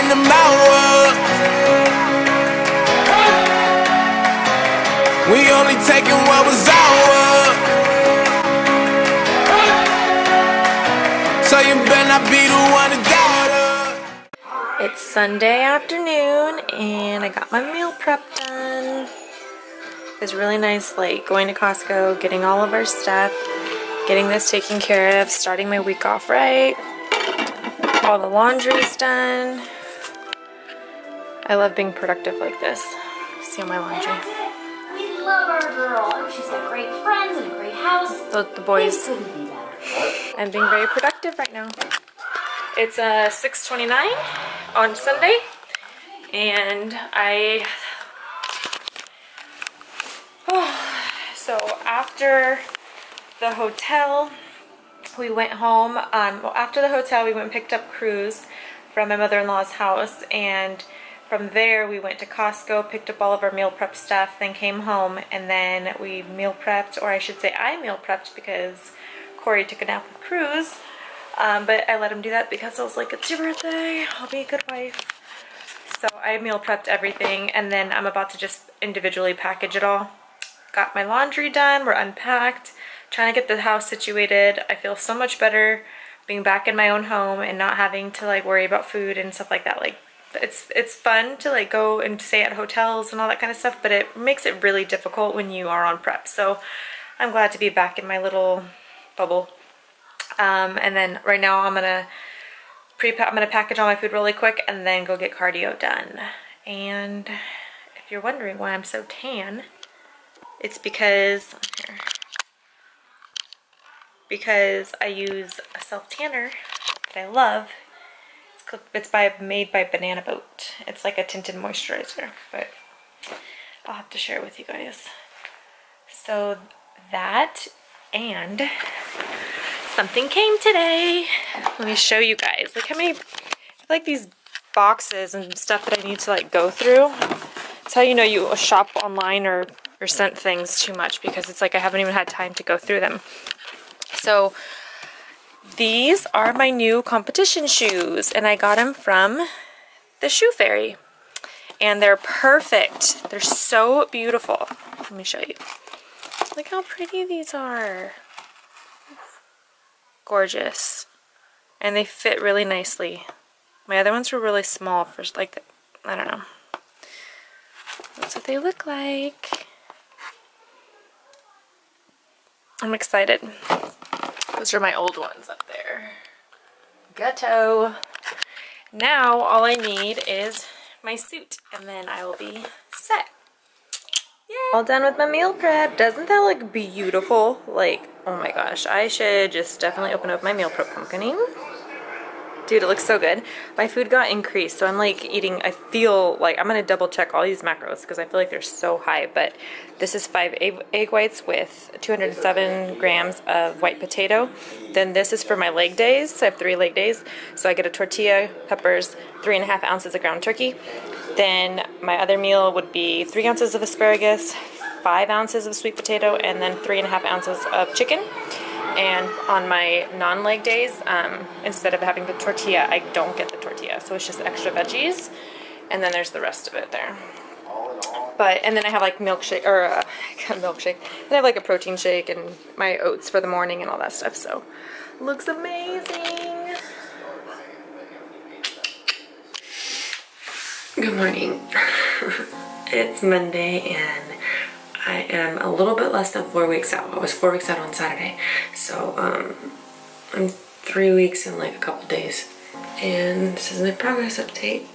in the mountain. We only taking what was ours. So you better not be the one to doubt us. It's Sunday afternoon and I got my meal prep done. It's really nice, like going to Costco, getting all of our stuff, getting this taken care of, starting my week off right. All the laundry's done. I love being productive like this. See all my laundry. And that's it. We love our girl. She's got great friends and a great house. The boys. Couldn't be better. I'm being very productive right now. It's 6:29 on Sunday, and so after the hotel, we went home. After the hotel, we went and picked up Cruz from my mother-in-law's house, and from there we went to Costco, picked up all of our meal prep stuff, then came home, and then we meal prepped, or I should say I meal prepped because Corey took a nap with Cruz. But I let him do that because I was like, it's your birthday, I'll be a good wife. So I meal prepped everything, and then I'm about to just individually package it all. Got my laundry done, we're unpacked, trying to get the house situated. I feel so much better being back in my own home and not having to like worry about food and stuff like that. Like it's fun to like go and stay at hotels and all that kind of stuff, but it makes it really difficult when you are on prep. So I'm glad to be back in my little bubble. And then right now I'm gonna package all my food really quick and then go get cardio done. And if you're wondering why I'm so tan, it's because I use a self tanner that I love. It's made by Banana Boat. It's like a tinted moisturizer, but I'll have to share it with you guys. So that, and something came today. Let me show you guys. Look how many, like these boxes and stuff that I need to like go through. It's how you know you shop online or sent things too much, because it's like I haven't even had time to go through them. So these are my new competition shoes, and I got them from the Shoe Fairy, and they're perfect. They're so beautiful. Let me show you. Look how pretty these are. Gorgeous. And they fit really nicely. My other ones were really small for like, I don't know. That's what they look like. I'm excited. Those are my old ones up there. Ghetto. Now all I need is my suit, and then I will be set. Yay. All done with my meal prep. Doesn't that look beautiful? Like, oh my gosh, I should just definitely open up my meal prep company. Dude, it looks so good. My food got increased, so I'm like eating, I feel like I'm gonna double check all these macros because I feel like they're so high, but this is 5 egg whites with 207 grams of white potato. Then this is for my leg days. I have 3 leg days, so I get a tortilla, peppers, 3.5 ounces of ground turkey. Then my other meal would be 3 ounces of asparagus, 5 ounces of sweet potato, and then 3.5 ounces of chicken. And on my non-leg days, instead of having the tortilla, I don't get the tortilla, so it's just extra veggies, and then there's the rest of it there. But, and then I have like milkshake, or milkshake, and I have like a protein shake and my oats for the morning and all that stuff, so looks amazing. Good morning. It's Monday and I am a little bit less than 4 weeks out. I was 4 weeks out on Saturday, so I'm 3 weeks in like a couple days, and this is my progress update.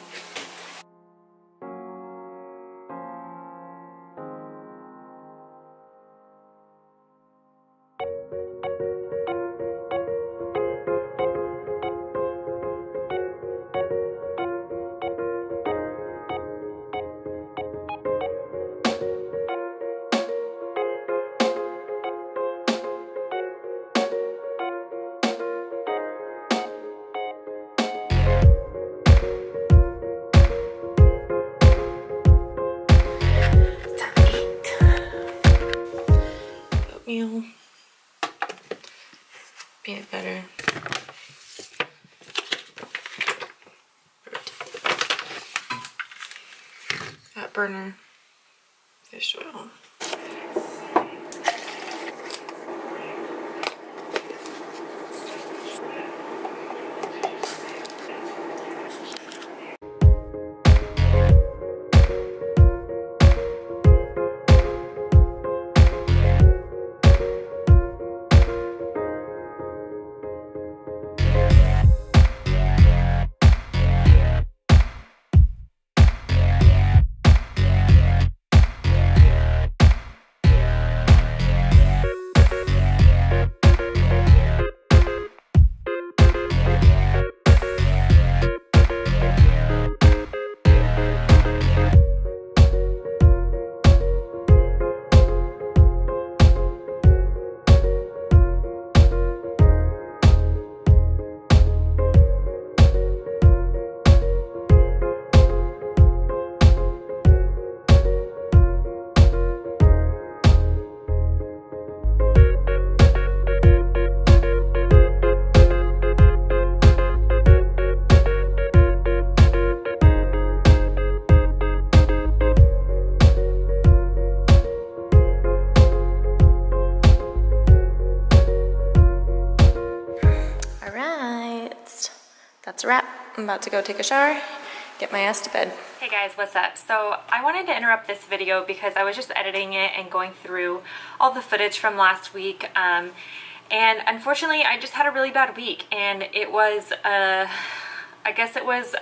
Oatmeal, peanut butter, burner fish oil. That's a wrap. I'm about to go take a shower, get my ass to bed. Hey guys, what's up? So I wanted to interrupt this video because I was just editing it and going through all the footage from last week. And unfortunately, I just had a really bad week, and it was, I guess it was,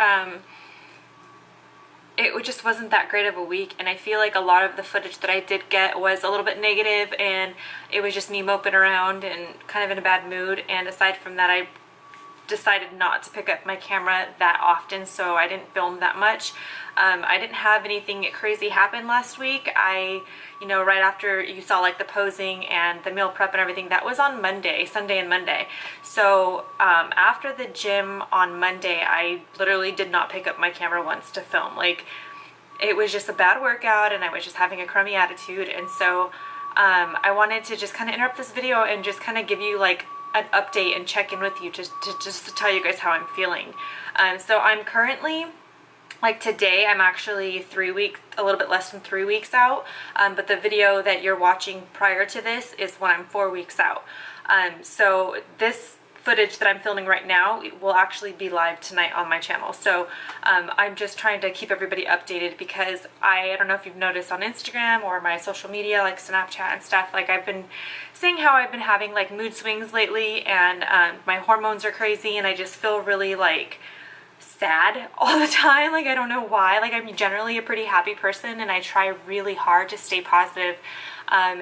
it just wasn't that great of a week, and I feel like a lot of the footage that I did get was a little bit negative, and it was just me moping around and kind of in a bad mood. And aside from that, I decided not to pick up my camera that often, so I didn't film that much. I didn't have anything crazy happen last week. You know, right after you saw like the posing and the meal prep and everything, that was on Monday, Sunday and Monday. So after the gym on Monday, I literally did not pick up my camera once to film. Like, it was just a bad workout and I was just having a crummy attitude. And so I wanted to just kind of interrupt this video and just kind of give you like an update and check in with you just to tell you guys how I'm feeling. So I'm currently, like today, I'm actually a little bit less than 3 weeks out, but the video that you're watching prior to this is when I'm 4 weeks out. So this footage that I'm filming right now will actually be live tonight on my channel. So I'm just trying to keep everybody updated because I don't know if you've noticed on Instagram or my social media like Snapchat and stuff, like I've been saying how I've been having like mood swings lately, and my hormones are crazy, and I just feel really like sad all the time. Like, I don't know why. Like, I'm generally a pretty happy person, and I try really hard to stay positive,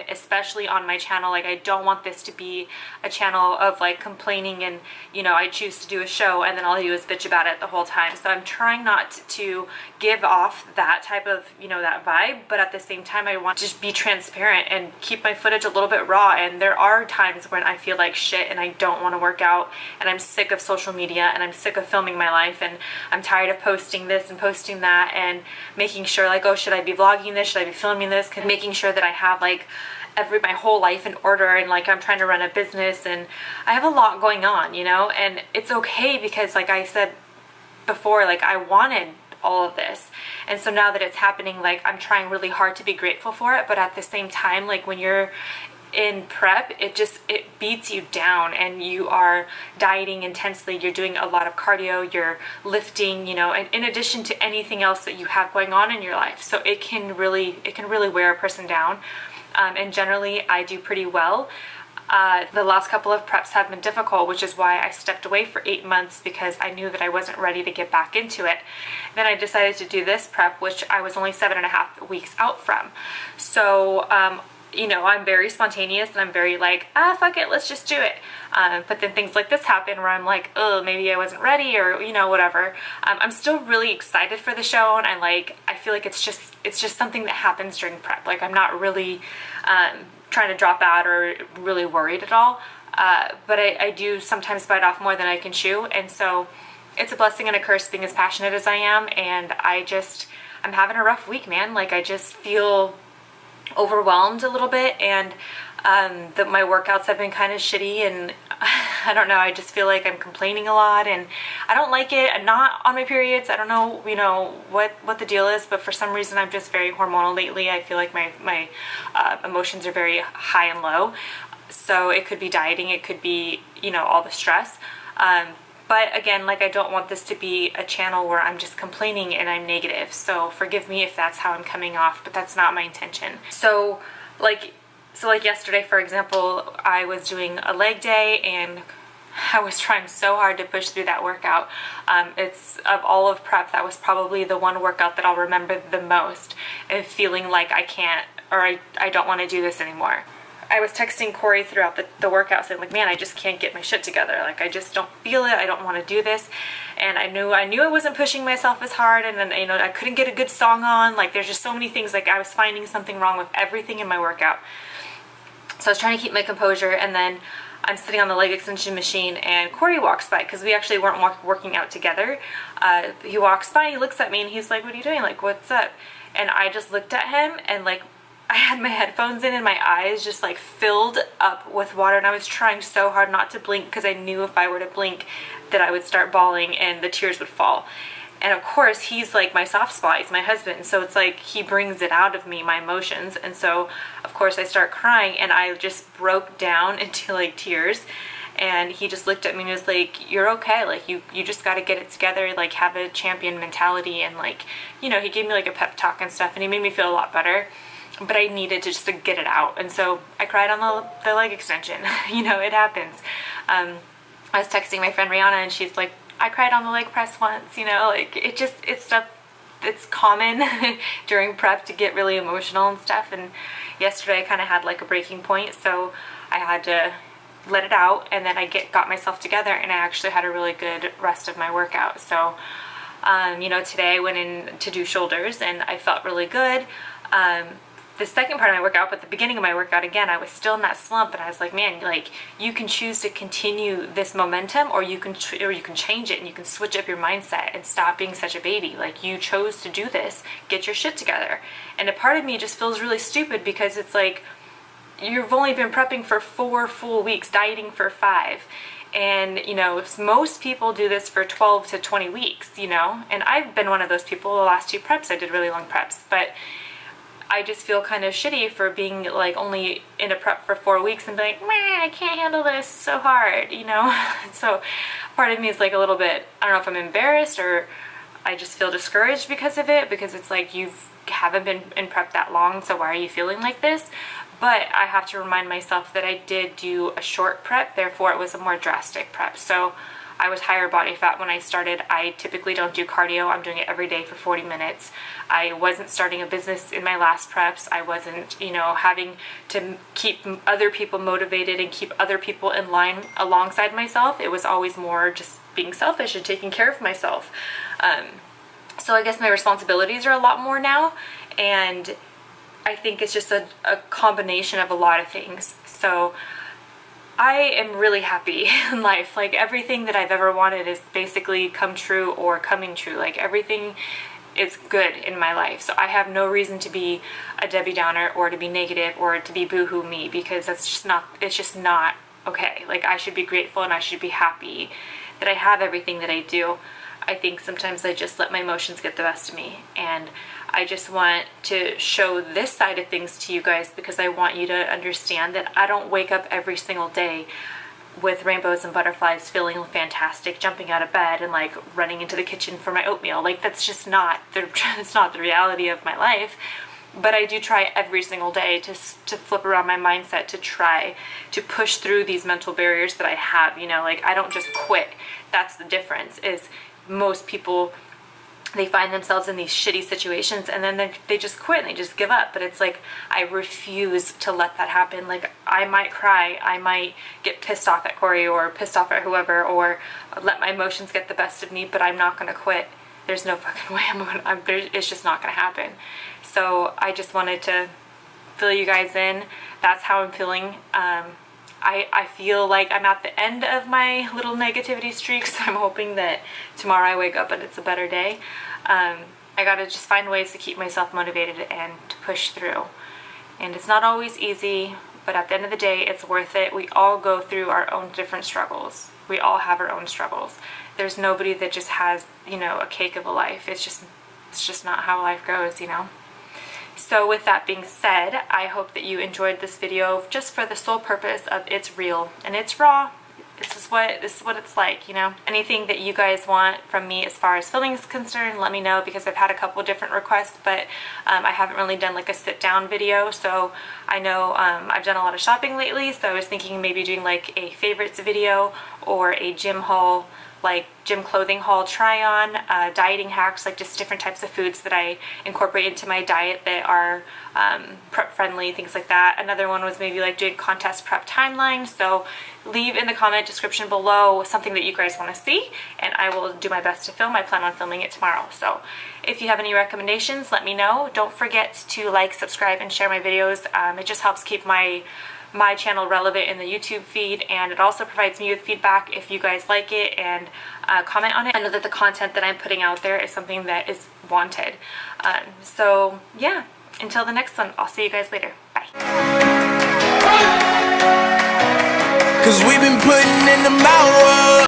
especially on my channel. Like, I don't want this to be a channel of like complaining and, you know, I choose to do a show and then all I do is bitch about it the whole time. So I'm trying not to give off that type of, you know, that vibe, but at the same time I want to just be transparent and keep my footage a little bit raw. And there are times when I feel like shit and I don't want to work out, and I'm sick of social media, and I'm sick of filming my life, and I'm tired of posting this and posting that and making sure like, oh, should I be vlogging this? Should I be filming this? And making sure that I have like my whole life in order, and like I'm trying to run a business and I have a lot going on, you know. And it's okay because like I said before, like I wanted all of this, and so now that it's happening, like I'm trying really hard to be grateful for it. But at the same time, like when you're in prep, it beats you down, and you are dieting intensely, you're doing a lot of cardio, you're lifting, you know, and in addition to anything else that you have going on in your life. So it can really wear a person down. And generally I do pretty well. The last couple of preps have been difficult, which is why I stepped away for 8 months, because I knew that I wasn't ready to get back into it. Then I decided to do this prep, which I was only 7.5 weeks out from. So you know, I'm very spontaneous, and I'm very like, fuck it, let's just do it. But then things like this happen where I'm like, oh, maybe I wasn't ready, or, you know, whatever. I'm still really excited for the show, and I feel like it's just something that happens during prep. Like, I'm not really trying to drop out or really worried at all. But I do sometimes bite off more than I can chew, and so it's a blessing and a curse being as passionate as I am. And I'm having a rough week, man. Like, I just feel overwhelmed a little bit, and that my workouts have been kind of shitty, and I don't know, I just feel like I'm complaining a lot, and I don't like it. I'm not on my periods. I don't know, you know, what the deal is, but for some reason I'm just very hormonal lately. I feel like my emotions are very high and low. So it could be dieting, it could be, you know, all the stress. But again, like, I don't want this to be a channel where I'm just complaining and I'm negative. So forgive me if that's how I'm coming off, but that's not my intention. So like yesterday, for example, I was doing a leg day and I was trying so hard to push through that workout. It's, of all of prep, that was probably the one workout that I'll remember the most, and feeling like I can't, or I don't want to do this anymore. I was texting Corey throughout the workout saying, like, man, I just can't get my shit together. Like, I just don't feel it. I don't want to do this. And I knew I wasn't pushing myself as hard, and then, you know, I couldn't get a good song on. Like, there's just so many things. Like, I was finding something wrong with everything in my workout. So I was trying to keep my composure, and then I'm sitting on the leg extension machine, and Corey walks by, because we actually weren't working out together. He walks by, he looks at me, and he's like, what are you doing? Like, what's up? And I just looked at him, and like, I had my headphones in and my eyes just like filled up with water, and I was trying so hard not to blink because I knew if I were to blink that I would start bawling and the tears would fall. And of course, he's like my soft spot, he's my husband, so it's like he brings it out of me, my emotions. And so of course I start crying, and I just broke down into like tears. And he just looked at me and was like, you're okay, like you just got to get it together, like have a champion mentality. And like, you know, he gave me like a pep talk and stuff, and he made me feel a lot better. But I needed to just to get it out, and so I cried on the leg extension. You know, it happens. I was texting my friend Rihanna, and she's like, I cried on the leg press once, you know, like it's stuff that's common during prep to get really emotional and stuff. And yesterday I kind of had like a breaking point, so I had to let it out, and then I got myself together, and I actually had a really good rest of my workout. So you know, today I went in to do shoulders, and I felt really good. The second part of my workout, but the beginning of my workout, again, I was still in that slump, and I was like, man, like, you can choose to continue this momentum, or you can change it, and you can switch up your mindset and stop being such a baby. Like, you chose to do this, get your shit together. And a part of me just feels really stupid, because it's like, you've only been prepping for 4 full weeks, dieting for 5. And, you know, most people do this for 12 to 20 weeks, you know, and I've been one of those people. The last 2 preps, I did really long preps, but I just feel kind of shitty for being like only in a prep for 4 weeks and being like, man, I can't handle this, it's so hard, you know. So part of me is like a little bit, I don't know if I'm embarrassed or I just feel discouraged because of it, because it's like, you haven't been in prep that long, so why are you feeling like this? But I have to remind myself that I did do a short prep, therefore it was a more drastic prep. So I was higher body fat when I started. I typically don't do cardio. I'm doing it every day for 40 minutes. I wasn't starting a business in my last preps. I wasn't, you know, having to keep other people motivated and keep other people in line alongside myself. It was always more just being selfish and taking care of myself. So I guess my responsibilities are a lot more now, and I think it's just a combination of a lot of things. So I am really happy in life. Like, everything that I've ever wanted is basically come true or coming true. Like, everything is good in my life. So I have no reason to be a Debbie Downer or to be negative or to be boohoo me, because that's just not, it's just not okay. Like, I should be grateful and I should be happy that I have everything that I do. I think sometimes I just let my emotions get the best of me, and I just want to show this side of things to you guys, because I want you to understand that I don't wake up every single day with rainbows and butterflies, feeling fantastic, jumping out of bed and like running into the kitchen for my oatmeal. Like, that's just not it's not the reality of my life. But I do try every single day to flip around my mindset, to try to push through these mental barriers that I have. You know, like, I don't just quit. That's the difference. Is most people, they find themselves in these shitty situations and then they just quit and they just give up. But it's like, I refuse to let that happen. Like, I might cry, I might get pissed off at Corey or pissed off at whoever, or let my emotions get the best of me, but I'm not gonna quit. There's no fucking way it's just not gonna happen. So I just wanted to fill you guys in. That's how I'm feeling. I feel like I'm at the end of my little negativity streak, so I'm hoping that tomorrow I wake up and it's a better day. I gotta just find ways to keep myself motivated and to push through. And it's not always easy, but at the end of the day, it's worth it. We all go through our own different struggles. We all have our own struggles. There's nobody that just has, you know, a cake of a life. It's just not how life goes, you know. So with that being said, I hope that you enjoyed this video just for the sole purpose of it's real and it's raw. This is what it's like, you know. Anything that you guys want from me as far as filming is concerned, let me know, because I've had a couple different requests, but I haven't really done like a sit down video. So I know I've done a lot of shopping lately, so I was thinking maybe doing like a favorites video or a gym haul, like gym clothing haul try on, dieting hacks, like just different types of foods that I incorporate into my diet that are prep friendly, things like that. Another one was maybe like doing contest prep timelines. So leave in the comment description below something that you guys want to see, and I will do my best to film. I plan on filming it tomorrow. So if you have any recommendations, let me know. Don't forget to like, subscribe, and share my videos. It just helps keep my channel relevant in the YouTube feed, and it also provides me with feedback if you guys like it, and comment on it. I know that the content that I'm putting out there is something that is wanted. So yeah, until the next one, I'll see you guys later. Bye. 'Cause we've been putting in the hours.